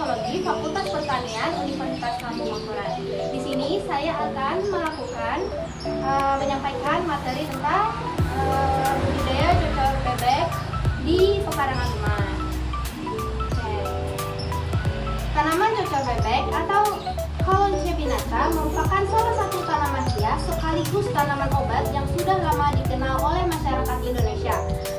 Teknologi Fakultas Pertanian Universitas Lambung Mangkurat. Di sini saya akan melakukan menyampaikan materi tentang budidaya cocor bebek di pekarangan rumah. Tanaman cocor bebek atau Coloncia pinnata merupakan salah satu tanaman hias sekaligus tanaman obat yang sudah lama dikenal oleh masyarakat Indonesia.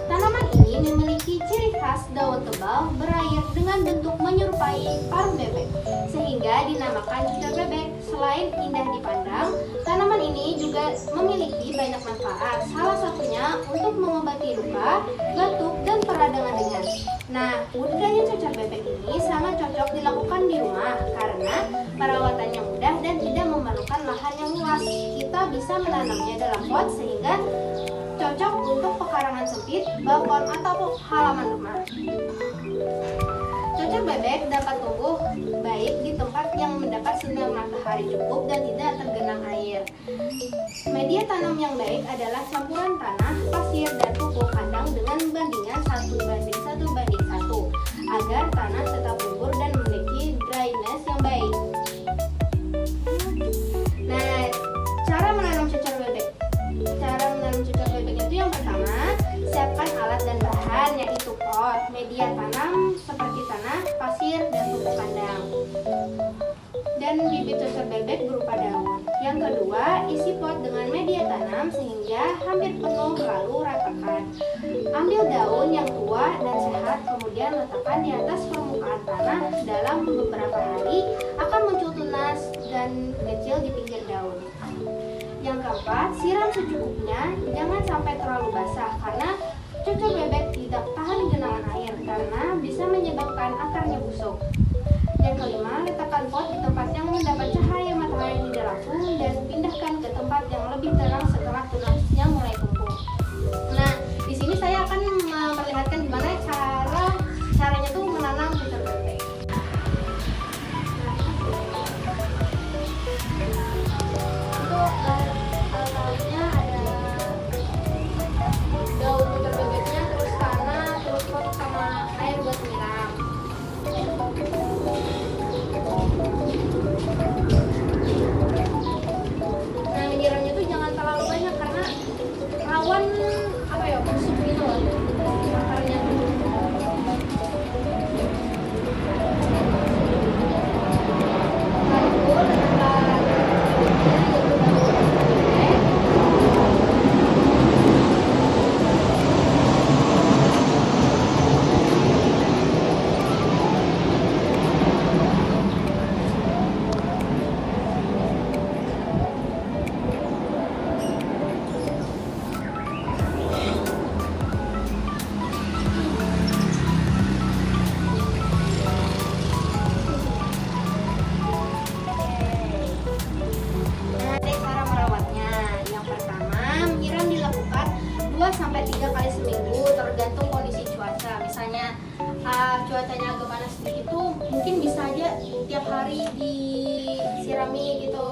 Tanaman ini memiliki ciri khas daun tebal berair dengan bentuk menyerupai paruh bebek, sehingga dinamakan cocor bebek. Selain indah dipandang, tanaman ini juga memiliki banyak manfaat. Salah satunya untuk mengobati luka, batuk, dan peradangan ringan. Nah, budidaya cocor bebek ini sangat cocok dilakukan di rumah karena perawatannya mudah dan tidak memerlukan lahan yang luas. Kita bisa menanamnya dalam pot sehingga cocok untuk pekarangan sempit, balkon, atau halaman rumah. Cocor bebek dapat tumbuh baik di tempat yang mendapat sinar matahari cukup dan tidak tergenang air. Media tanam yang baik adalah campuran tanah, pasir, dan pupuk kandang dengan bandingan 1:1:1 agar tanah tetap subur dan memiliki dryness yang baik. Nah, cara menanam cocor bebek. Cara menanam cocor bebek itu yang pertama, siapkan alat dan bahan yaitu pot, media tanam seperti tanah, pasir, dan pupuk kandang, dan bibit cocor bebek berupa daun. Yang kedua, isi pot dengan media tanam sehingga hampir penuh lalu ratakan. Ambil daun yang tua dan sehat, kemudian letakkan di atas permukaan tanah. Dalam beberapa hari akan muncul tunas dan kecil di pinggir daun. Yang keempat, siram secukupnya, jangan sampai terlalu basah karena cocor bebek tidak tahan genangan air karena bisa menyebabkan akarnya busuk. Yang kelima, letakkan pot di tempat yang mendapat cahaya matahari tidak langsung dan pindahkan ke tempat yang lebih terang setelah tunasnya mulai tumbuh. Nah, di sini saya akan memperlihatkan gimana caranya tuh menanam cocor bebek. Untuk alat-alatnya ada daun cocor bebeknya, terus tanah, terus pot sama air buat nyiram. Nah, menyiramnya tuh jangan terlalu banyak karena rawan busuk gitu loh akarnya. Sampai 3 kali seminggu tergantung kondisi cuaca. Misalnya cuacanya agak panas sedikit tuh mungkin bisa aja tiap hari disirami gitu,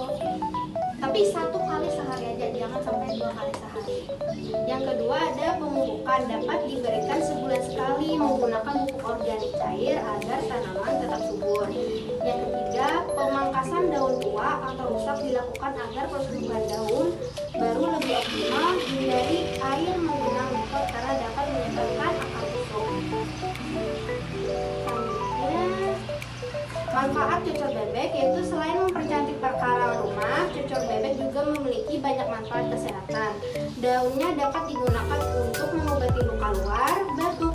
tapi 1 kali sehari aja, jangan sampai 2 kali sehari. Yang kedua, ada pemupukan, dapat diberikan sebulan sekali menggunakan pupuk organik cair agar tanaman tetap subur. Yang ketiga, pemangkasan daun tua atau rusak dilakukan agar pertumbuhan daun baru lebih optimal. Hindari air menggenang di pot karena dapat menyebabkan akar busuk. Selanjutnya, manfaat cocor bebek yaitu selain mempercantik pekarangan rumah, cocor bebek juga memiliki banyak manfaat kesehatan. Daunnya dapat digunakan untuk mengobati luka luar, batuk,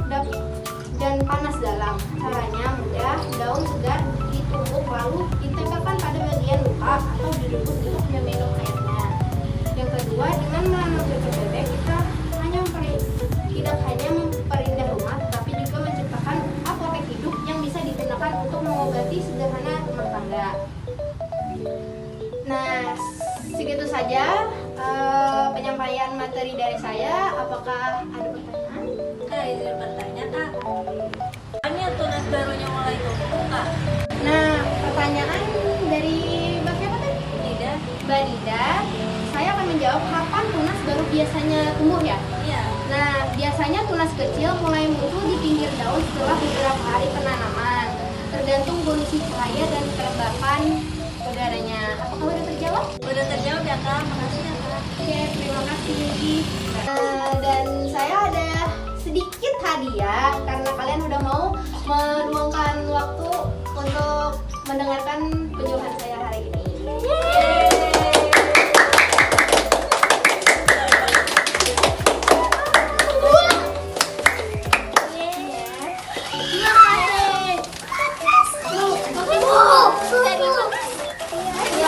dan panas dalam. Caranya mudah, daun segar ditumbuk lalu ditempelkan pada bagian luka atau direbus untuk meminum airnya. Yang kedua, dengan menanam cocor bebek kita tidak hanya memperindah rumah, tetapi juga menciptakan apotek hidup yang bisa digunakan untuk mengobati sederhana rumah tangga. Nah, segitu saja penyampaian materi dari saya. Apakah ada pertanyaan? Izin bertanya, Kak. Ini tunas barunya mulai tumbuh, Kak? Nah, pertanyaan dari Mbak siapa tadi? Tidak. Mbak Dida. Saya akan menjawab kapan tunas baru biasanya tumbuh ya? Iya. Nah, biasanya tunas kecil mulai muncul di pinggir daun setelah beberapa hari penanaman. tergantung polusi cahaya dan kelembapan udaranya. Apakah udah terjawab? Udah terjawab ya Kak, makasih ya Kak. Oke, terima kasih Yuki. Dan saya ada sedikit hadiah karena kalian udah mau meluangkan waktu untuk mendengarkan penyuluhan saya hari ini.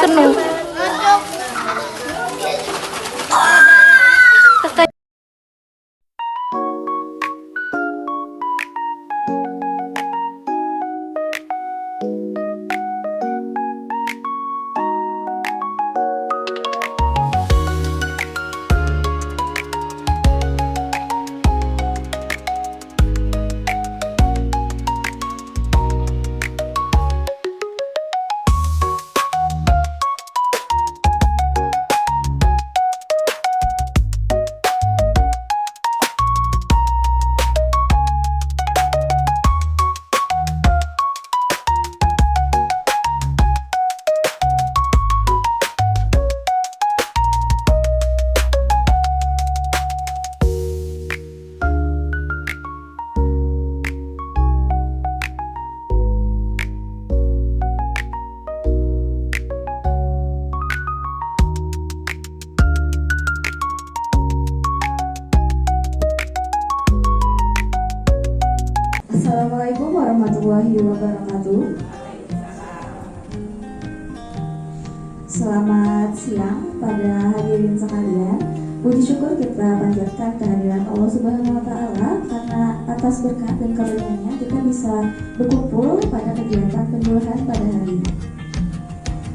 Senang. Assalamualaikum warahmatullahi wabarakatuh. Selamat siang pada hadirin sekalian. Puji syukur kita panjatkan kehadiran Allah Subhanahu wa Ta'ala karena atas berkat dan karunia-Nya kita bisa berkumpul pada kegiatan penyuluhan pada hari ini.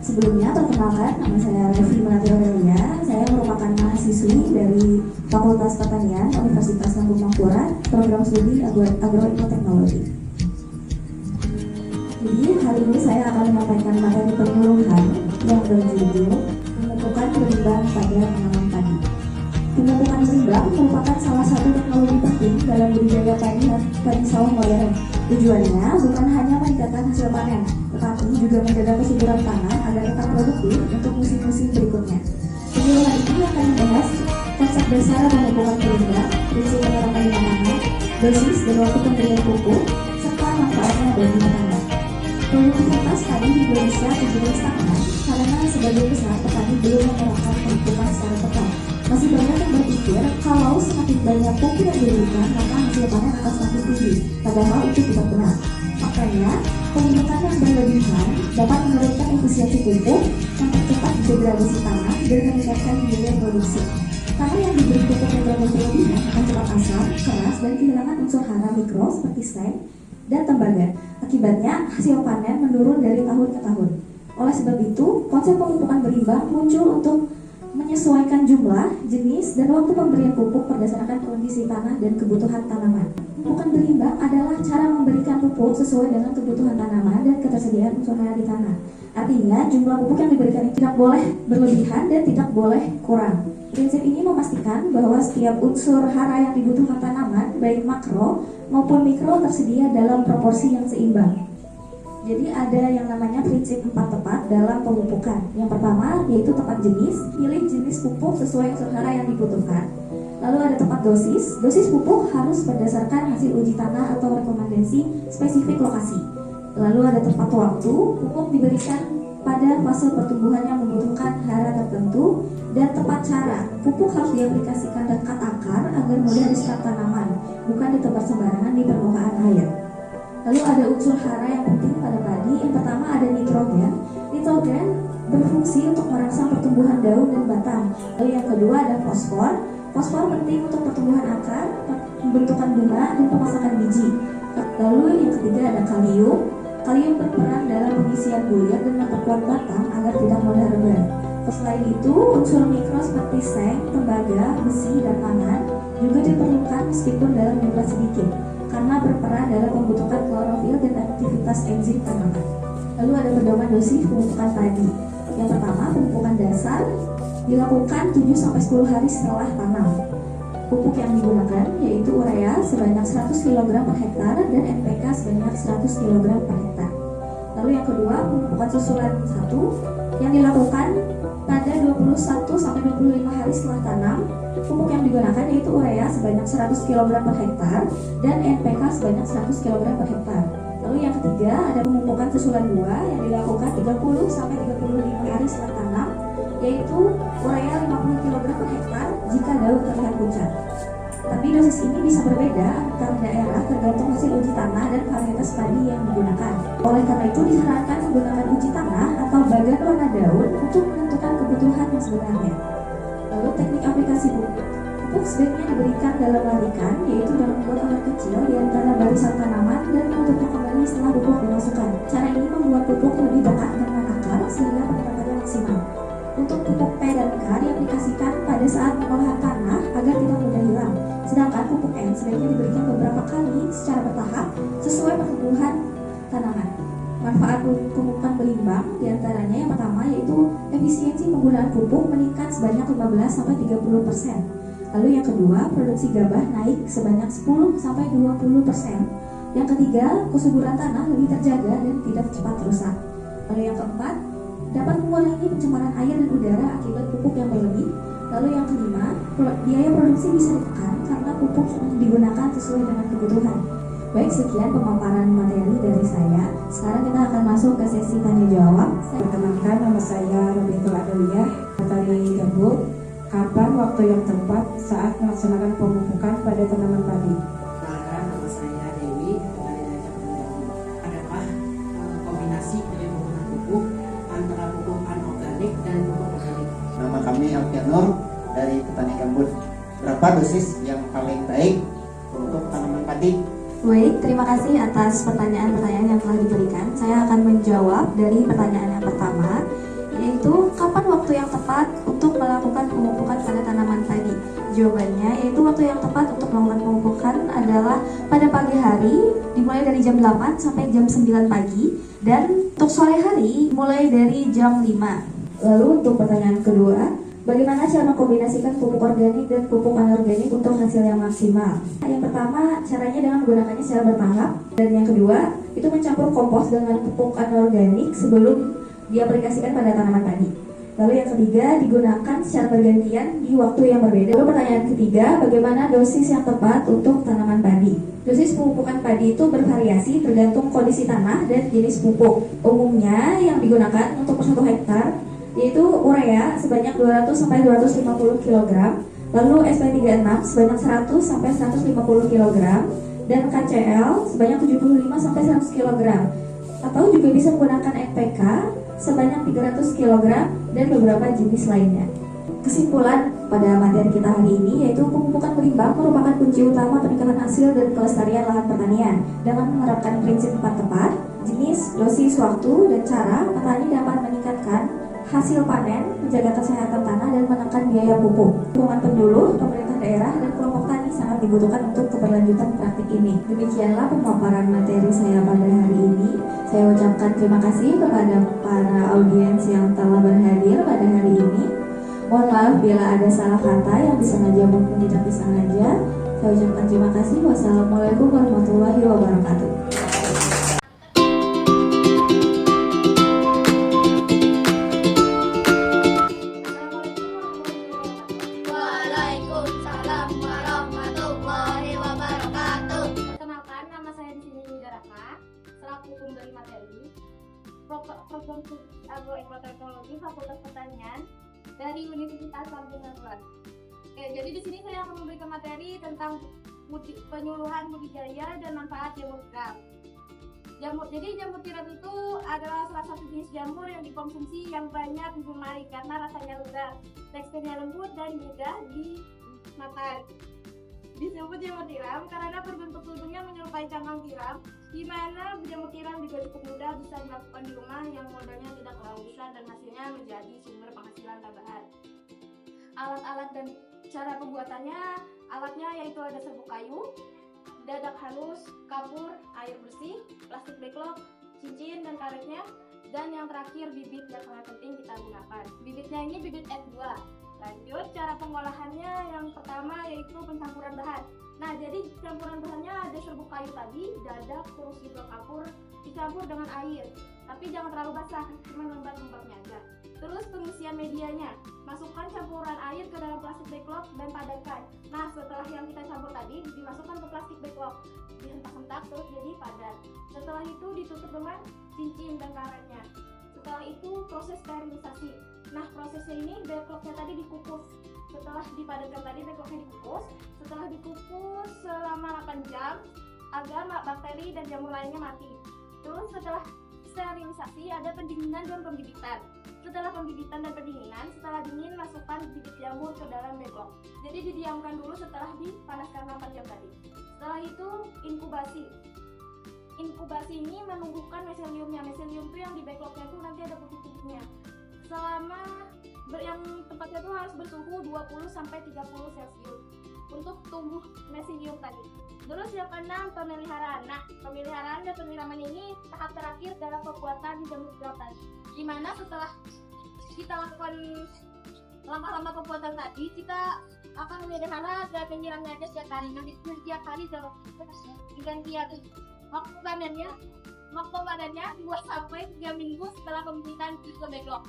Sebelumnya perkenalkan, nama saya Revi Melati Aurelia. Saya merupakan mahasiswi dari Fakultas Pertanian Universitas Lambung Mangkurat, program studi Agroteknologi. Jadi hari ini saya akan menyampaikan materi penyuluhan yang berjudul pemupukan berimbang pada tanaman padi. Pemupukan berimbang merupakan salah satu teknologi penting dalam budidaya padi sawah modern. Tujuannya bukan hanya meningkatkan hasil panen, tetapi juga menjaga kesuburan tanah agar tetap produktif untuk musim-musim berikutnya. Penyuluhan ini akan membahas konsep dasar pemupukan berimbang, prinsip penyerapan di tanah, dosis dan waktu pemberian pupuk, serta manfaatnya bagi petani. Produktivitas padi di Indonesia terbilang stagnan karena sebagian besar petani belum menerapkan pemupukan secara tepat. Masih banyak yang berpikir kalau semakin banyak pupuk yang diberikan maka hasil panen akan semakin tinggi. Padahal itu tidak benar. Makanya, pemupukan yang berlebihan dapat menurunkan efisiensi pupuk, mempercepat degradasi tanah dan meningkatkan biaya produksi. Tanah yang diberi pupuk yang berlebihan akan cepat asam, keras, dan kehilangan unsur hara mikro seperti seng dan tembaga. Akibatnya, hasil panen menurun dari tahun ke tahun. Oleh sebab itu, konsep pemupukan berimbang muncul untuk menyesuaikan jumlah, jenis, dan waktu pemberian pupuk berdasarkan kondisi tanah dan kebutuhan tanaman. Pemupukan berimbang adalah cara memberikan pupuk sesuai dengan kebutuhan tanaman dan ketersediaan unsur hara di tanah. Artinya, jumlah pupuk yang diberikan tidak boleh berlebihan dan tidak boleh kurang. Prinsip ini memastikan bahwa setiap unsur hara yang dibutuhkan tanaman, baik makro maupun mikro, tersedia dalam proporsi yang seimbang. Jadi ada yang namanya prinsip 4 tepat dalam pemupukan. Yang pertama yaitu tepat jenis, pilih jenis pupuk sesuai unsur hara yang dibutuhkan. Lalu ada tepat dosis, dosis pupuk harus berdasarkan hasil uji tanah atau rekomendasi spesifik lokasi. Lalu ada tepat waktu, pupuk diberikan pada fase pertumbuhan yang membutuhkan hara tertentu. Dan tepat cara, pupuk harus diaplikasikan dekat akar agar mudah diserap tanaman, bukan ditebar sembarangan di permukaan air. Lalu ada unsur hara yang penting pada padi. Yang pertama ada nitrogen. Nitrogen berfungsi untuk merangsang pertumbuhan daun dan batang. Lalu yang kedua ada fosfor. Fosfor penting untuk pertumbuhan akar, pembentukan bunga, dan pemasakan biji. Lalu yang ketiga ada kalium. Kalium berperan dalam pengisian bulir dan memperkuat batang agar tidak mudah rebah. Selain itu, unsur mikro seperti seng, tembaga, besi, dan mangan juga diperlukan meskipun dalam jumlah sedikit, karena berperan dalam pembentukan klorofil dan aktivitas enzim tanaman. Lalu ada pedoman dosis pemupukan padi. Yang pertama, pemupukan dasar dilakukan 7-10 hari setelah tanam. Pupuk yang digunakan yaitu urea sebanyak 100 kg per hektar dan NPK sebanyak 100 kg per hektar. Lalu yang kedua, pemupukan susulan 1 yang dilakukan pada 21 sampai 25 hari setelah tanam. Pupuk yang digunakan yaitu urea sebanyak 100 kg per hektar dan NPK sebanyak 100 kg per hektar. Lalu yang ketiga, ada pemupukan susulan 2 yang dilakukan 30 sampai 35 hari setelah tanam, yaitu urea 50 kg per hektar jika daun terlihat pucat. Tapi dosis ini bisa berbeda antar daerah tergantung hasil uji tanah dan varietas padi yang digunakan. Oleh karena itu disarankan menggunakan uji tanah atau bagan warna daun untuk menentukan kebutuhan yang sebenarnya. Lalu teknik aplikasi pupuk. Pupuk sebaiknya diberikan dalam larikan, yaitu dalam membuat kamar kecil di antara barisan tanaman dan menutupnya kembali setelah pupuk dimasukkan. Cara ini membuat pupuk lebih dekat dengan akar sehingga penerapannya maksimal. Untuk pupuk P dan K diaplikasikan pada saat pengolahan tanah agar tidak mudah hilang. Sedangkan pupuk N sebaiknya diberikan beberapa kali secara bertahap sesuai pertumbuhan tanaman. Manfaat pemupukan berimbang diantaranya yang pertama yaitu efisiensi penggunaan pupuk meningkat sebanyak 15-30%. Lalu yang kedua, produksi gabah naik sebanyak 10-20%. Yang ketiga, kesuburan tanah lebih terjaga dan tidak cepat rusak. Lalu yang keempat, dapat mengurangi pencemaran air dan udara akibat pupuk yang berlebih. Lalu yang kelima, biaya produksi bisa ditekan karena pupuk digunakan sesuai dengan kebutuhan. Baik, sekian pemaparan materi dari saya. Sekarang kita akan masuk ke sesi tanya jawab. Perkenalkan, nama saya Robitul Adaliyah dari Gambut. Kapan waktu yang tepat saat melaksanakan pemupukan pada tanaman padi? Perkenalkan, nama saya Dewi dari Dajak Pendamping. Adakah kombinasi dari penggunaan pupuk antara pupuk anorganik dan pupuk organik? Nama kami Alfianur dari Petani Gambut. Berapa dosis yang paling baik untuk tanaman padi? Baik, terima kasih atas pertanyaan-pertanyaan yang telah diberikan. Saya akan menjawab dari pertanyaan yang pertama, yaitu kapan waktu yang tepat untuk melakukan pemupukan pada tanaman padi? Jawabannya yaitu waktu yang tepat untuk melakukan pemupukan adalah pada pagi hari dimulai dari jam 8 sampai jam 9 pagi dan untuk sore hari mulai dari jam 5. Lalu untuk pertanyaan kedua, bagaimana cara mengkombinasikan pupuk organik dan pupuk anorganik untuk hasil yang maksimal? Yang pertama, caranya dengan menggunakannya secara bertahap. Dan yang kedua, itu mencampur kompos dengan pupuk anorganik sebelum diaplikasikan pada tanaman padi. Lalu yang ketiga, digunakan secara bergantian di waktu yang berbeda. Lalu pertanyaan ketiga, bagaimana dosis yang tepat untuk tanaman padi? Dosis pemupukan padi itu bervariasi tergantung kondisi tanah dan jenis pupuk. Umumnya yang digunakan untuk per 1 hektar yaitu urea sebanyak 200-250 kg, lalu SP36 sebanyak 100-150 kg, dan KCl sebanyak 75-100 kg, atau juga bisa menggunakan NPK sebanyak 300 kg dan beberapa jenis lainnya. Kesimpulan pada materi kita hari ini yaitu pemupukan berimbang merupakan kunci utama peningkatan hasil dan kelestarian lahan pertanian. Dengan menerapkan prinsip 4 tepat, jenis, dosis, waktu, dan cara, petani dapat meningkatkan hasil panen, menjaga kesehatan tanah, dan menekan biaya pupuk. Dukungan penyuluh, pemerintah daerah, dan kelompok tani sangat dibutuhkan untuk keberlanjutan praktik ini. Demikianlah pemaparan materi saya pada hari ini. Saya ucapkan terima kasih kepada para audiens yang telah berhadir pada hari ini. Mohon maaf bila ada salah kata yang disengaja maupun tidak disengaja. Saya ucapkan terima kasih. Wassalamualaikum warahmatullahi wabarakatuh. Waalaikumsalam warahmatullahi wabarakatuh. Perkenalkan, nama saya Dini Daraka, selaku pemberi materi program agroekologi Fakultas Pertanian dari Universitas Sarjana. Jadi di sini saya akan memberikan materi tentang penyuluhan budidaya dan manfaat jamur tiram. Jadi jamur tiram itu adalah salah satu jenis jamur yang dikonsumsi yang banyak digemari karena rasanya lezat, teksturnya lembut dan mudah dimakan. Disebut jamur tiram karena berbentuk tudungnya menyerupai cangkang tiram, di mana jamur tiram juga cukup mudah bisa dilakukan di rumah yang modalnya tidak terlalu besar dan hasilnya menjadi sumber penghasilan tambahan. Alat-alat dan cara pembuatannya, alatnya yaitu ada serbuk kayu, dadak halus, kapur, air bersih, plastik backlog, cincin dan karetnya, dan yang terakhir bibit yang sangat penting kita gunakan. Bibitnya ini bibit F2. Lanjut, cara pengolahannya yang pertama yaitu pencampuran bahan. Nah, jadi campuran bahannya ada serbuk kayu tadi, dadak, terus juga kapur, dicampur dengan air. tapi jangan terlalu basah, cuma lembab-lembabnya aja. Terus pengisian medianya, masukkan campuran air ke dalam plastik backlog dan padatkan. Nah, setelah yang kita campur tadi dimasukkan ke plastik backlog, dihentak-hentak terus jadi padat. Setelah itu ditutup dengan cincin dan karetnya. Setelah itu proses sterilisasi. Nah, prosesnya ini backlognya tadi dikukus. Setelah dipadatkan tadi backlognya dikukus. Setelah dikukus selama 8 jam agar bakteri dan jamur lainnya mati. Terus setelah sterilisasi ada pendinginan dan pembibitan. Setelah pembibitan dan pendinginan, setelah dingin masukkan bibit jamur ke dalam backlog. Jadi didiamkan dulu setelah dipanaskan 8 jam tadi. Setelah itu inkubasi. Inkubasi ini menumbuhkan meseliumnya. Meselium itu yang di backlognya itu nanti ada putih-putihnya. Selama yang tempatnya itu harus bersuhu 20 sampai 30 Celcius untuk tumbuh meselium tadi. Terus yang keenam, pemeliharaan. Nah, pemeliharaan dan penyiraman ini tahap terakhir dalam pembuatan jamur tiram tadi. Dimana setelah kita lakukan langkah-langkah pembuatan tadi, kita akan memelihara dan menyiramnya aja setiap hari. Nanti setiap hari gantian. Waktu panennya 2 sampai 3 minggu setelah pembibitan ke backlog.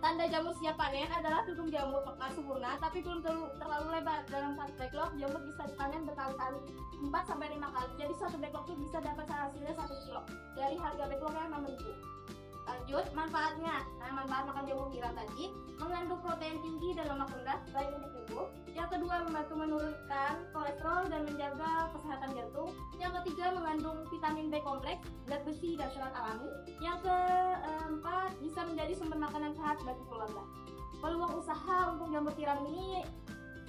Tanda jamur siap panen adalah tutung jamur pekar sempurna tapi belum terlalu lebar. Dalam satu backlog jamur bisa dipanen berkali-kali, 4 sampai 5 kali. Jadi satu backlog itu bisa dapat hasilnya 1 kilo. Dari harga backlognya 6.000. Lanjut, manfaatnya. Nah, manfaat makan jamur tiram tadi mengandung protein tinggi dan lemak rendah baik untuk tubuh. Yang kedua, membantu menurunkan kolesterol dan menjaga kesehatan jantung. Yang ketiga, mengandung vitamin B kompleks, zat besi dan serat alami. Yang keempat, bisa menjadi sumber makanan sehat bagi keluarga. Peluang usaha untuk jamur tiram ini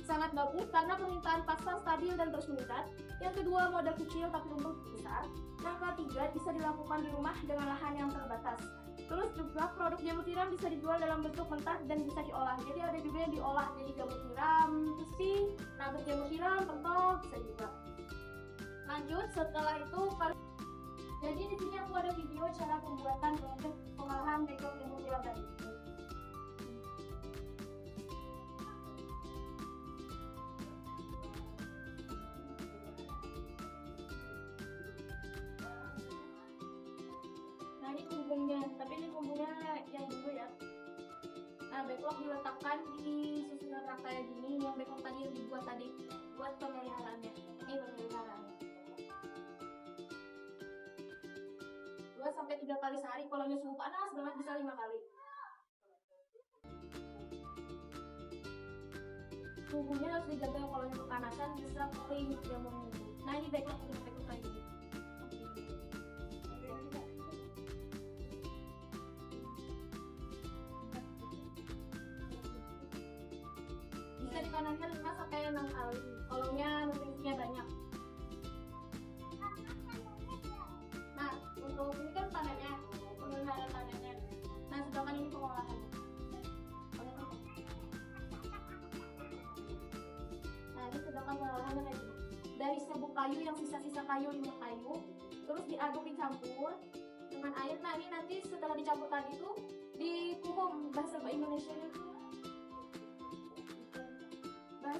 sangat bagus karena permintaan pasar stabil dan terus meningkat. Yang kedua, modal kecil tapi untung besar. Yang ketiga, bisa dilakukan di rumah dengan lahan yang terbatas. Terus juga produk jamur tiram bisa dijual dalam bentuk mentah dan bisa diolah. Jadi ada juga yang diolah jadi jamur tiram, sushi, nugget jamur tiram, pentol bisa juga. Lanjut, setelah itu jadi di sini aku ada video cara pembuatan produk pengolahan backlog jamur tiram tadi. Nah, ini kumbungnya, tapi ini kumbungnya yang dulu ya. Nah, backlog diletakkan di susunan rangkaian gini, yang backlog tadi yang dibuat tadi buat pemeliharaannya. Ini pemeliharaannya. 2 sampai 3 kali sehari. Kalau suhu panas banget bisa 5 kali. Suhunya harus dijaga, kalau kepanasan bisa kering jamurnya. Nah, ini backlog kayak gini. Bisa dipanaskan 5 sampai 6 kali. Kolomnya nutrisinya banyak. Nah, untuk ini kan panennya, pemeliharaan panennya. Nah, sedangkan ini pengolahannya. Nah, ini sedangkan pengolahannya kayak gitu. Dari serbuk kayu yang sisa-sisa kayu, 5 kayu, terus diaduk dicampur dengan air. Nah, ini nanti setelah dicampur tadi tuh dikukum. Bahasa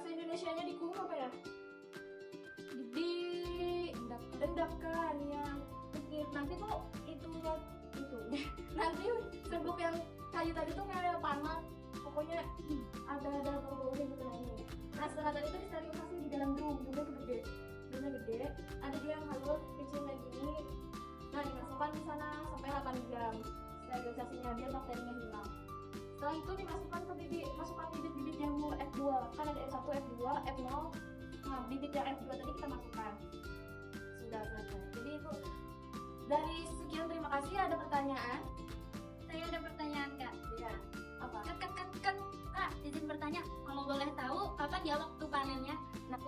Indonesianya dikukum apa ya? Dendapkan ya. Nanti tuh itunya nanti serbuk yang kayu tadi tuh kayak panas. Pokoknya ada bau-baunya gitu ini. Nah, setelah tadi itu disterilisasi di dalam drumnya gede. Ada juga yang halus kecil kayak gini. Nah, dimasukkan di sana sampai 8 jam. Sterilisasinya biar bakterinya hilang. Setelah itu masukkan bibit-bibit jamur F2. Kan ada F1, F2, F0. Nah, bibit yang F2 tadi kita masukkan. Sudah selesai. Jadi itu dari sekian, terima kasih. Ada pertanyaan? Saya ada pertanyaan, Kak. Ya. Apa? Kak, izin bertanya, kalau boleh tahu kapan ya waktu panennya? Nah,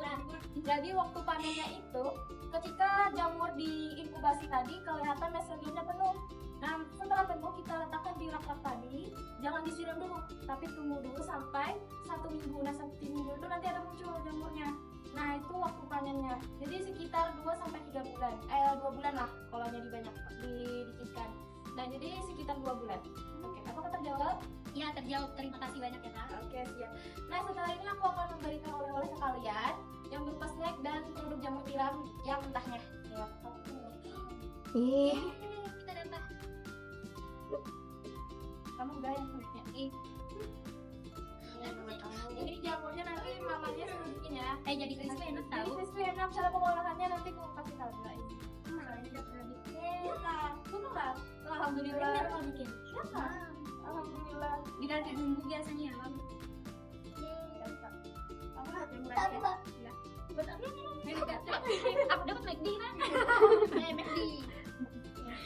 jadi waktu panennya itu ketika jamur diinkubasi tadi kelihatan meseliumnya penuh. Nah, setelah penuh kita letakkan di rak-rak tadi, jangan disiram dulu, tapi tunggu dulu sampai 1 minggu. Nah, 1 minggu itu nanti ada muncul jamurnya. Nah, itu waktu panennya. Jadi sekitar 2 sampai 3 bulan. 2 bulan lah kalau jadi banyak didikitkan. Nah, jadi sekitar 2 bulan. Oke, apakah terjawab? Ya, terjawab. Terima kasih banyak ya, Kak. Oke, siap. Nah, setelah ini aku akan memberikan oleh-oleh ke kalian yang berupa snack dan produk jamur tiram yang mentahnya. Ya, Kita dapat. Kamu enggak yang kulitnya. Ini jamurnya nanti mamanya suruh bikin ya. Jadi crispy enak Jadi tahu. crispy enak, cara pengolahannya nanti aku kasih tahu guys. Ini udah pernah bikin. Betul nggak? Alhamdulillah udah pernah bikin. Siapa? Alhamdulillah. Diganti bumbu biasanya ya, Bang. Kamu ada murah ya? Iya. Buat apa? Aku dapat McD kan? McD.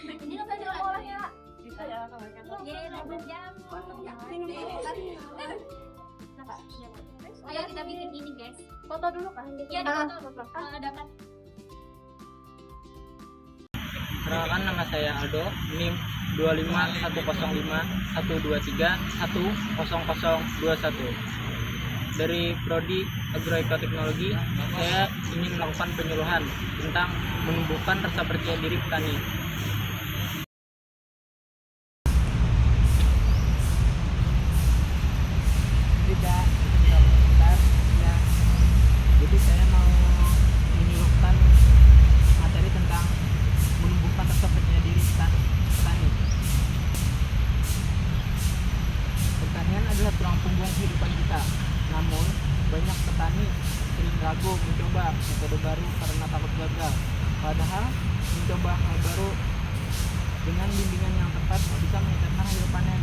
Ini apa Kita olah ya. Kita ya kalau Yeay, dapat jamur. Ayo kita bikin ini, guys. Foto dulu kan? Iya, di foto. Dapat. Perkenalkan, nama saya Aldo, NIM 2510512310021. Dari Prodi Agroekoteknologi, saya ingin melakukan penyuluhan tentang menumbuhkan rasa percaya diri petani. Tidak, sebentar ya. Jadi saya mau menyuluhkan materi tentang menumbuhkan rasa percaya diri petani. Pertanian adalah tulang punggung kehidupan kita. Namun, banyak petani sering ragu mencoba metode baru karena takut gagal. Padahal, mencoba hal baru dengan bimbingan yang tepat bisa meningkatkan hasil panen,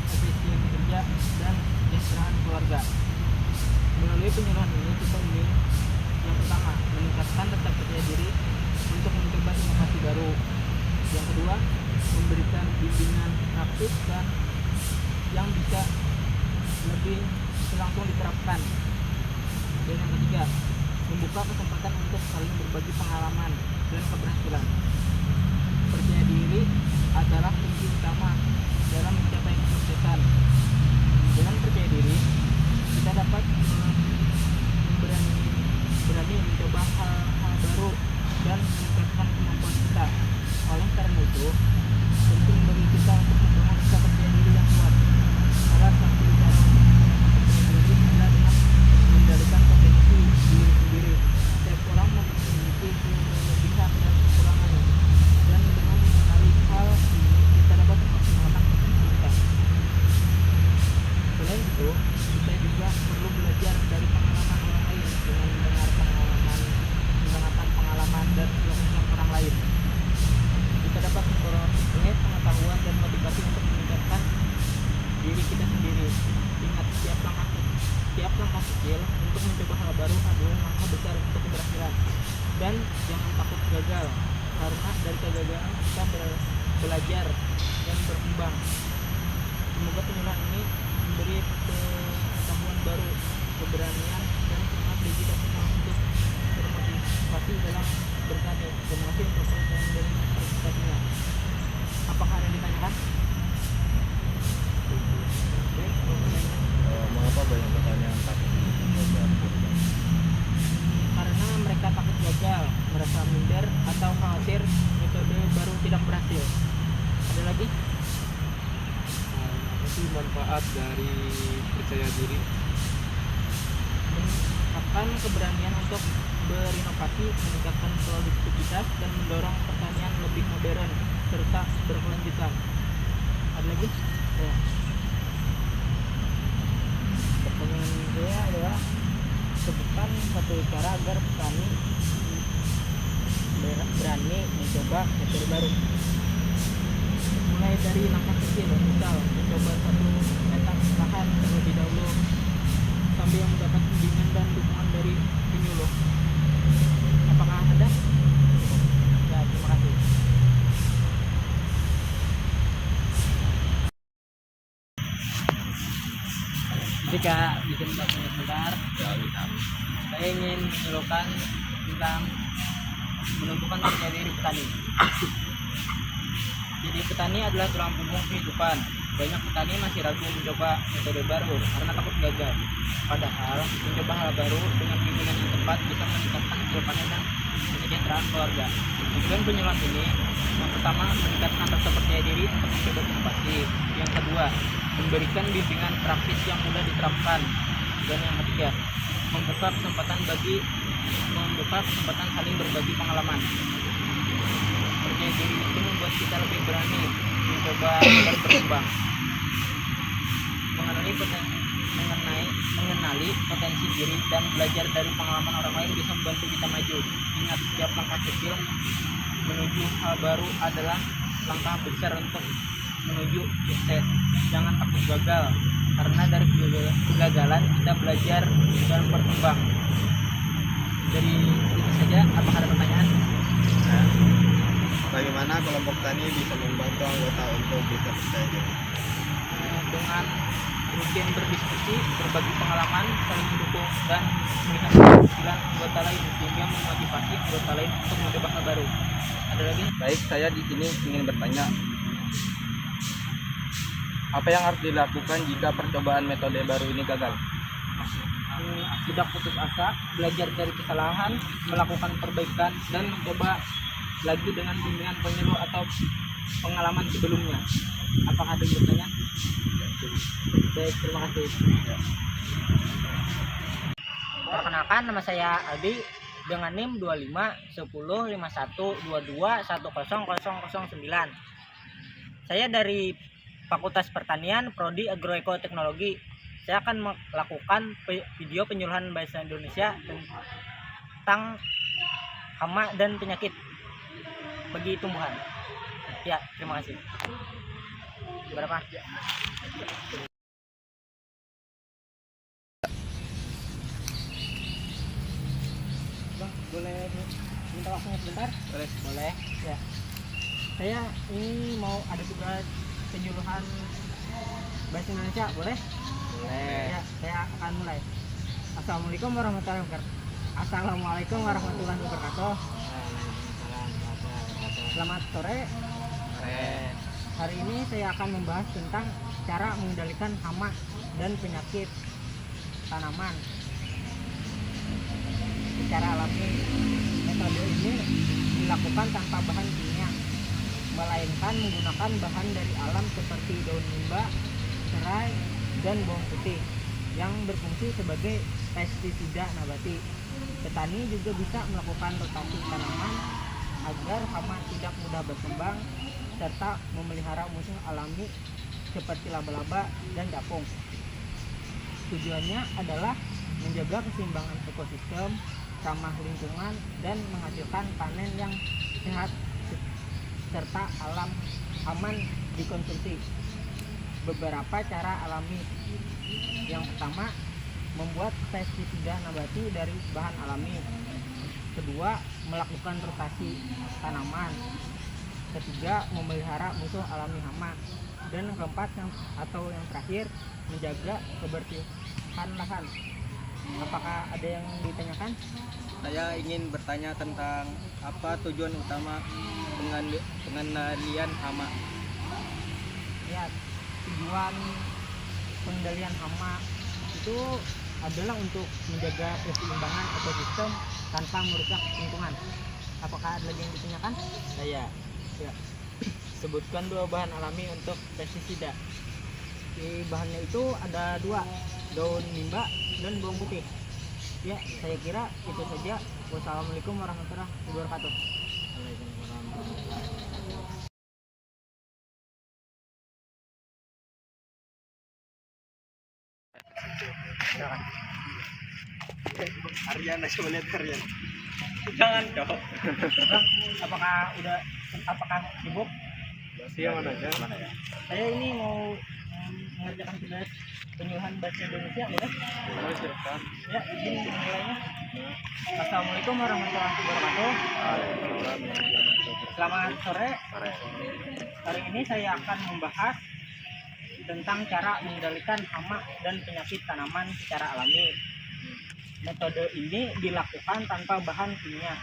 efisien kerja, dan kesejahteraan keluarga. Melalui penyuluhan ini, kita ingin yang pertama, meningkatkan rasa percaya diri untuk mencoba inovasi baru. Yang kedua, memberikan bimbingan praktis dan yang bisa lebih langsung diterapkan. Dan yang ketiga, membuka kesempatan untuk saling berbagi pengalaman dan keberhasilan. Percaya diri adalah kunci utama dalam mencapai kesuksesan. Dengan percaya diri, kita dapat berani mencoba hal-hal baru dan meningkatkan kemampuan kita. Oleh karena itu, penting bagi kita untuk membangun rasa percaya diri yang kuat. Salah satu cara percaya diri adalah dengan mengendalikan potensi diri sendiri. Setiap orang memiliki kelebihan dan kekurangannya, dan dengan mengenali hal ini kita dapat memaksimalkan potensi kita. Selain itu, kita juga perlu belajar dari pengalaman orang lain dengan mendengarkan pengalaman dan keluhan orang lain. Kita dapat memperoleh pengetahuan dan motivasi untuk meningkatkan diri kita sendiri. Ingat, setiap langkah kecil untuk mencoba hal baru adalah langkah besar untuk keberhasilan. Dan jangan takut gagal, karena dari kegagalan kita belajar dan berkembang. Semoga penyuluhan ini memberi pengetahuan baru, keberanian, dan semangat bagi kita semua untuk bermotivasi dalam bertani. Terima kasih untuk pertanyaan dari partisipasinya. Apakah ada yang ditanyakan? Mengapa banyak pertanyaan takut mencoba? Karena mereka takut gagal, merasa minder, atau khawatir metode baru tidak berhasil. Ada lagi? Apa sih manfaat dari percaya diri? Meningkatkan keberanian untuk berinovasi, meningkatkan produktivitas, dan mendorong pertanian lebih modern serta berkelanjutan. Ada lagi? Ya. Pertanyaan saya adalah, sebutkan satu cara agar petani berani mencoba metode baru. Mulai dari langkah kecil, misal mencoba satu meter lahan terlebih dahulu sambil mendapat bimbingan dan dukungan dari penyuluh. Apakah ada? Ya, terima kasih. Jika bikin waktunya sebentar, saya ingin menyuluhkan tentang menumbuhkan percaya diri petani. Jadi petani adalah tulang punggung kehidupan. Banyak petani masih ragu mencoba metode baru karena takut gagal. Padahal mencoba hal baru dengan bimbingan yang tepat bisa meningkatkan hasil panen dan kesejahteraan keluarga. Tujuan penyuluhan ini, yang pertama, meningkatkan rasa percaya diri untuk mencoba inovasi. Yang kedua, memberikan bimbingan praktis yang mudah diterapkan. Dan yang ketiga, membuka kesempatan saling berbagi pengalaman. Percaya diri itu membuat kita lebih berani mencoba berkembang. Mengenali potensi diri dan belajar dari pengalaman orang lain bisa membantu kita maju. Ingat, setiap langkah kecil menuju hal baru adalah langkah besar untuk menuju sukses. Jangan takut gagal, karena dari kegagalan kita belajar dan berkembang. Dari itu saja, apakah ada pertanyaan? Nah, bagaimana kelompok tani bisa membantu anggota untuk bisa percaya diri? Dengan rutin berdiskusi, berbagi pengalaman, saling mendukung, dan melihat keberhasilan anggota lain sehingga memotivasi anggota lain untuk mencoba hal baru. Ada lagi? Baik, saya di sini ingin bertanya, apa yang harus dilakukan jika percobaan metode baru ini gagal? Tidak putus asa, belajar dari kesalahan, melakukan perbaikan, dan mencoba lagi dengan bimbingan penyuluh atau pengalaman sebelumnya. Apakah ada pertanyaan? Baik, terima kasih. Perkenalkan, nama saya Aldi dengan NIM 25105122100009. Saya dari Fakultas Pertanian, Prodi Agroekoteknologi. Saya akan melakukan video penyuluhan bahasa Indonesia tentang hama dan penyakit bagi tumbuhan. Ya, terima kasih. Berapa? Bang, boleh minta waktunya sebentar? Boleh. Ya. Saya ini mau ada tugas penyuluhan bahasa Indonesia, boleh? Boleh. Ya, saya akan mulai. Assalamualaikum warahmatullahi wabarakatuh. Selamat sore. Hari ini saya akan membahas tentang cara mengendalikan hama dan penyakit tanaman secara alami. Metode ini dilakukan tanpa bahan kimia, melainkan menggunakan bahan dari alam seperti daun mimba, serai, dan bawang putih yang berfungsi sebagai pestisida nabati. Petani juga bisa melakukan rotasi tanaman agar hama tidak mudah berkembang serta memelihara musuh alami seperti laba-laba dan capung. Tujuannya adalah menjaga keseimbangan ekosistem, ramah lingkungan, dan menghasilkan panen yang sehat serta aman dikonsumsi. Beberapa cara alami. Yang pertama, membuat pestisida nabati dari bahan alami. Kedua, melakukan rotasi tanaman. Ketiga, memelihara musuh alami hama. Dan keempat yang terakhir, menjaga kebersihan lahan. Apakah ada yang ditanyakan? Saya ingin bertanya tentang apa tujuan utama pengendalian hama. Ya, tujuan pengendalian hama itu adalah untuk menjaga keseimbangan ekosistem tanpa merusak lingkungan. Apakah ada lagi yang ditanyakan? Saya Sebutkan 2 bahan alami untuk pestisida. Di bahannya itu ada 2, daun mimba dan bawang putih. Ya, saya kira itu saja. Wassalamualaikum warahmatullahi wabarakatuh. Aryan, coba lihat Aryan. Jangan dong. Apakah sibuk? Mana ya? Saya ini mau mengerjakan tugas penyuluhan bahasa Indonesia, boleh? Ya, izin dimulainya. Assalamualaikum warahmatullahi wabarakatuh. Selamat sore. Hari ini saya akan membahas tentang cara mengendalikan hama dan penyakit tanaman secara alami. Metode ini dilakukan tanpa bahan kimia,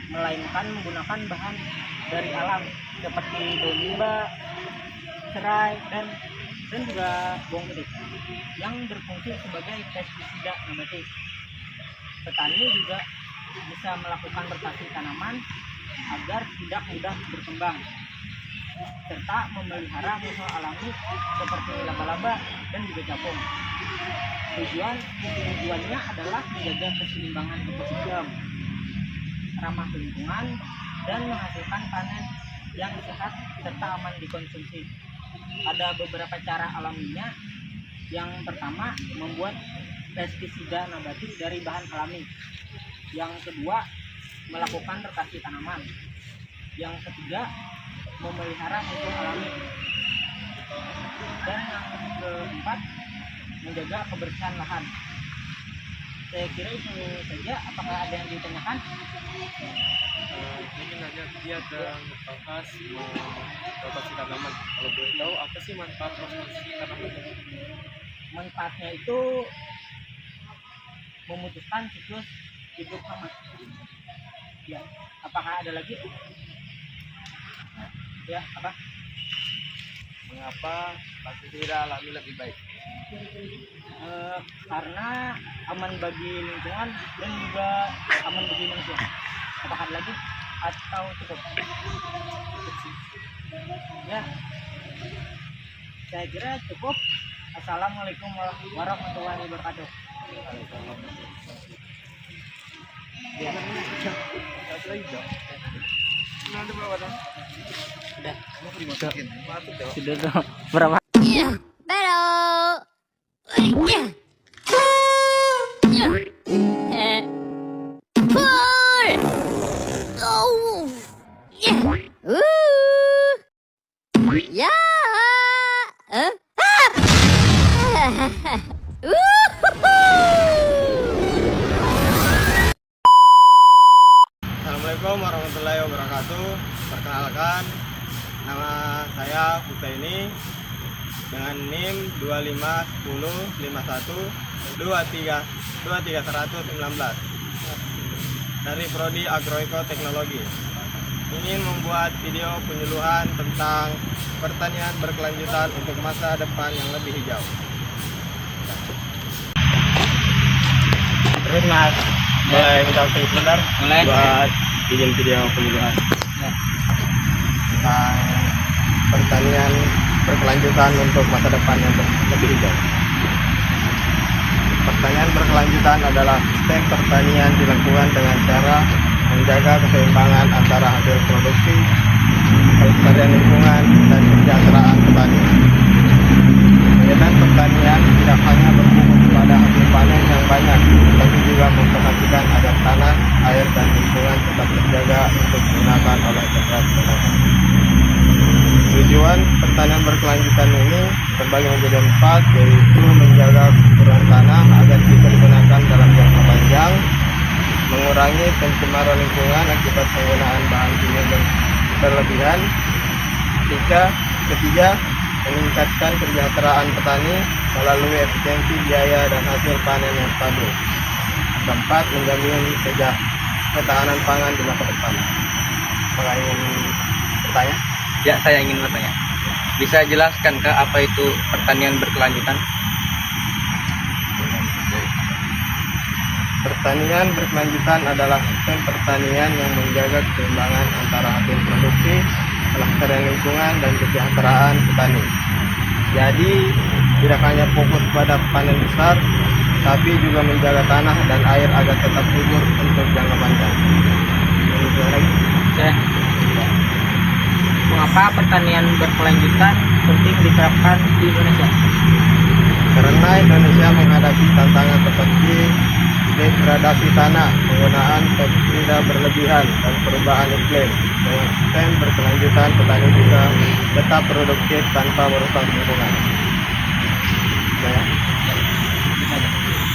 melainkan menggunakan bahan dari alam seperti daun mimba, serai, dan juga bawang putih yang berfungsi sebagai pestisida nabati. Petani juga bisa melakukan rotasi tanaman agar tidak mudah berkembang serta memelihara musuh alami seperti laba-laba dan juga capung. Tujuannya adalah menjaga keseimbangan ekosistem, ramah lingkungan, dan menghasilkan panen yang sehat serta aman dikonsumsi. Ada beberapa cara alaminya. Yang pertama, membuat pestisida nabati dari bahan alami. Yang kedua, melakukan rotasi tanaman. Yang ketiga, memelihara musuh alami. Dan yang keempat, menjaga kebersihan lahan. Saya kira itu saja. Apakah ada yang ditanyakan? Mungkin hanya dia ada membahas rotasi tanaman. Kalau boleh tahu apa sih manfaat rotasi tanaman? Manfaatnya itu memutuskan siklus hidup hama. Ya, apakah ada lagi? Ya, apa? Mengapa pestisida alami lebih baik? Karena aman bagi lingkungan dan juga aman bagi manusia. Apakah ada lagi atau cukup? Ya, saya kira cukup. Assalamualaikum warahmatullahi wabarakatuh. Ya. Sudah dong. Berapa? Assalamualaikum warahmatullahi wabarakatuh. Perkenalkan, nama saya Husaini dengan NIM 25105123 dari Prodi Agroekoteknologi. Ingin membuat video penyuluhan tentang pertanian berkelanjutan untuk masa depan yang lebih hijau. Terus Mas, boleh minta waktu sebentar? Boleh. Buat bikin video penyuluhan tentang pertanian berkelanjutan untuk masa depan yang lebih hijau. Pertanian berkelanjutan adalah sistem pertanian di lingkungan dengan cara menjaga keseimbangan antara hasil produksi, kelestarian lingkungan, dan kesejahteraan petani. Kegiatan pertanian tidak hanya berfokus pada hasil panen yang banyak, tapi juga memperhatikan agar tanah, air, dan lingkungan tetap terjaga untuk digunakan oleh generasi mendatang. Tujuan pertanian berkelanjutan ini terbagi menjadi 4, yaitu menjaga kesuburan tanah agar bisa digunakan dalam jangka panjang, mengurangi pencemaran lingkungan akibat penggunaan bahan kimia berlebihan, ketiga, meningkatkan kesejahteraan petani melalui efisiensi biaya dan hasil panen yang stabil. Keempat, menjamin ketahanan pangan di masa depan. Apakah ingin bertanya? Ya, saya ingin bertanya. Bisa jelaskan ke apa itu pertanian berkelanjutan? Pertanian berkelanjutan adalah sistem pertanian yang menjaga keseimbangan antara hasil produksi, kelestarian lingkungan, dan kesejahteraan petani. Jadi, tidak hanya fokus pada panen besar, tapi juga menjaga tanah dan air agar tetap subur untuk jangka panjang. Mengapa pertanian berkelanjutan penting diterapkan di Indonesia? Karena Indonesia menghadapi tantangan seperti degradasi tanah, penggunaan pestisida berlebihan, dan perubahan iklim. Dengan sistem berkelanjutan, petani bisa tetap produktif tanpa merusak lingkungan.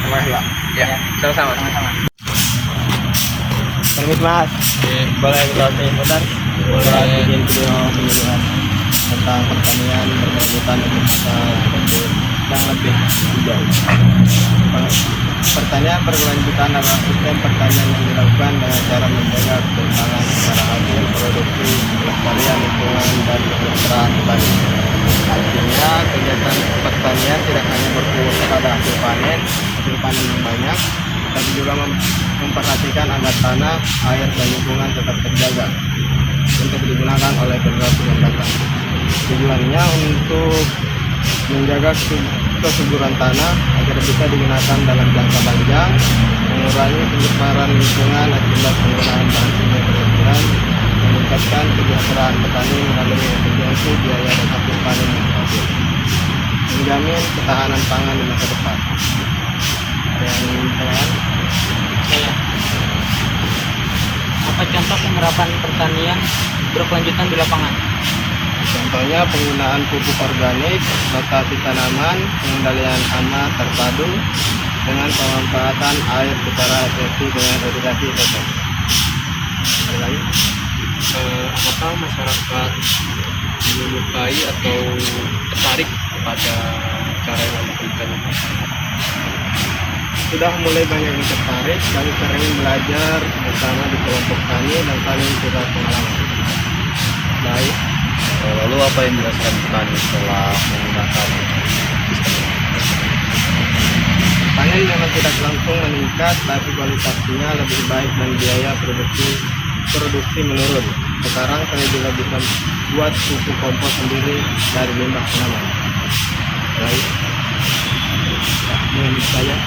Terima kasih, Pak. Ya, sama-sama. Permit, Mas. Boleh minta sebentar? Boleh bikin video penyuluhan tentang pertanian berkelanjutan untuk masa depan yang lebih hijau. Pertanian berkelanjutan adalah sistem pertanian yang dilakukan dengan cara menjaga keseimbangan antara hasil produksi, kelestarian lingkungan, dan kesejahteraan petani. Artinya, kegiatan pertanian tidak hanya berfokus pada hasil panen yang banyak, tapi juga memperhatikan agar tanah, air, dan lingkungan tetap terjaga untuk digunakan oleh generasi mendatang. Tujuannya untuk menjaga kesuburan tanah agar bisa digunakan dalam jangka panjang, mengurangi pencemaran lingkungan akibat penggunaan bahan kimia berlebihan, meningkatkan kesejahteraan petani melalui efisiensi biaya dan hasil panen yang stabil, menjamin ketahanan pangan di masa depan. Ada yang ingin ditanyakan? Saya. Apa contoh penerapan pertanian berkelanjutan di lapangan? Contohnya penggunaan pupuk organik, rotasi tanaman, pengendalian hama terpadu dengan pemanfaatan air secara efektif dengan irigasi tetes. Ada lagi? Apakah masyarakat menyukai atau tertarik kepada cara yang dilakukan? Sudah mulai banyak yang tertarik, kami sering belajar bersama di kelompok tani dan saling tukar pengalaman. Baik. Lalu apa yang dirasakan petani setelah menggunakan sistem ini? Panen memang tidak langsung meningkat, tapi kualitasnya lebih baik dan biaya produksi menurun. Sekarang saya juga bisa buat pupuk kompos sendiri dari limbah tanaman. Baik. Ya, menurut saya,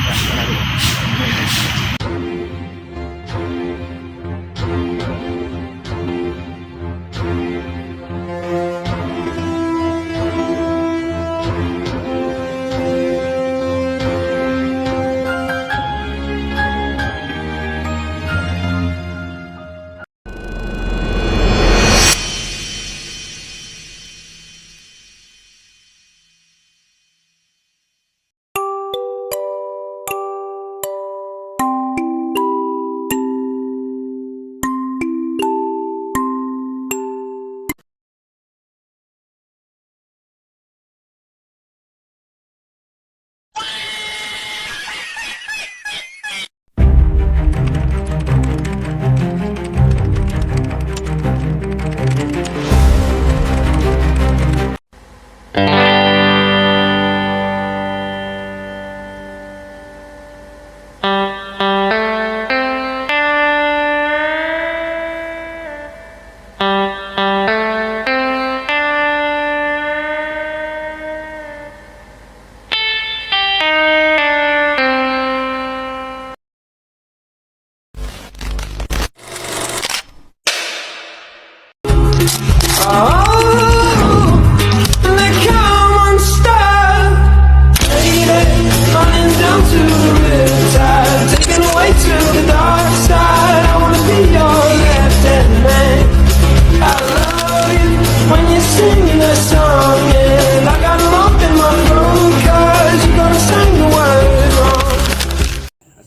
ya, menarik.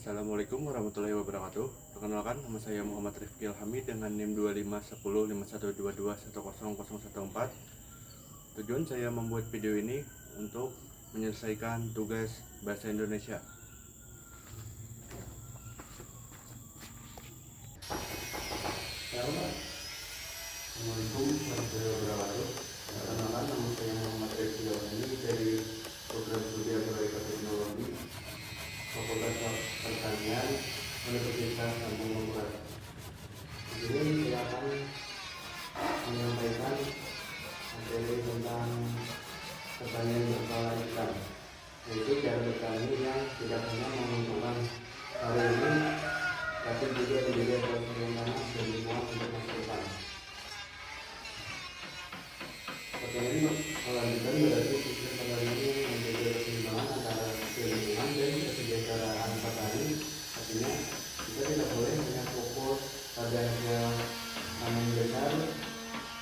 Assalamualaikum warahmatullahi wabarakatuh. Perkenalkan, nama saya Muhammad Rifki Hamid dengan NIM 251051221014. Tujuan saya membuat video ini untuk menyelesaikan tugas bahasa Indonesia. Assalamualaikum warahmatullahi wabarakatuh. Perkenalkan, nama saya Muhammad Rifki Hamid dari program studi agroeka teknologi Fakultas Pertanian Universitas Kampung Mangkurat. Di sini saya akan menyampaikan materi tentang pertanian berskala besar, yaitu cara bertani yang tidak hanya menguntungkan hari ini, tapi juga menjaga kebersihan tanah dan lingkungan untuk masa depan. Pertanian melanjutkan berarti sistem pertanian yang menjaga keseimbangan antara lingkungan dan kesejahteraan petani. Artinya kita tidak boleh hanya fokus pada tanaman besar,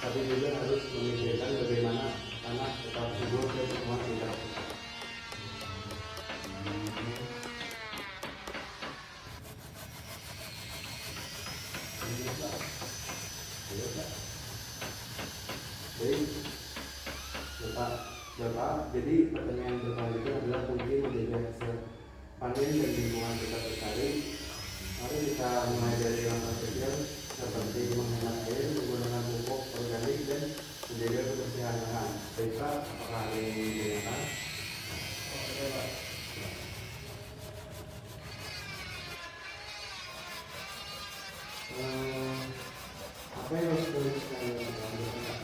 tapi juga harus memikirkan bagaimana tanah tetap subur dan lingkungan tidak rusak. Jadi pertanyaan berlanjut adalah kunci menjaga panen dan lingkungan kita lestari. Mari kita mulai dari langkah kecil seperti menghemat air, menggunakan pupuk organik dan menjaga kebersihan lahan. Baik Pak, apakah ada yang ingin ditanyakan? Oke Pak. Apa yang harus dilakukan?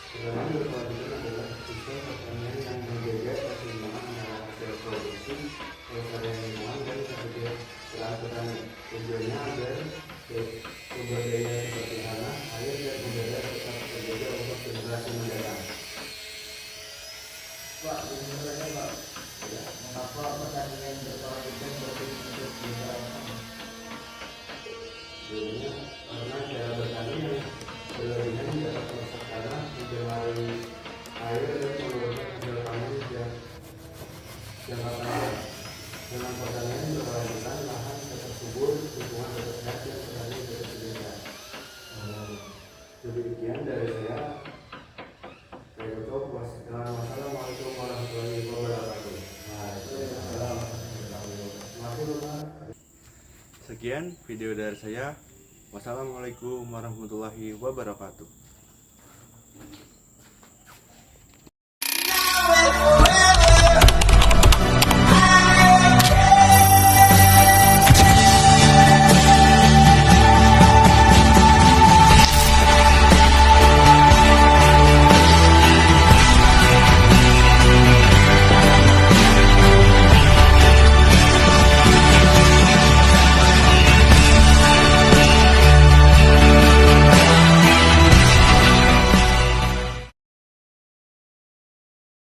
Sebenarnya berkelanjutan adalah sistem pertanian yang menjaga keseimbangan antara hasil produksi, kelestarian lingkungan dan kesejahteraan petani. Tujuannya agar sumber daya Pak, ini bertanya Pak, ya, mengapa pertanian berkelanjutan berbentuk Dulunya karena cara bertani yang berlebihan dapat merusak tanah, mencemari air dan menurunkan hasil panen yang jangka panjang. Dengan pertanian berkelanjutan, lahan tetap subur, lingkungan tetap sehat, dan petani tetap sejahtera. Demikian dari saya. Saya tutup. Wassalamualaikum warahmatullahi wabarakatuh. Sekian video dari saya. Wassalamualaikum warahmatullahi wabarakatuh.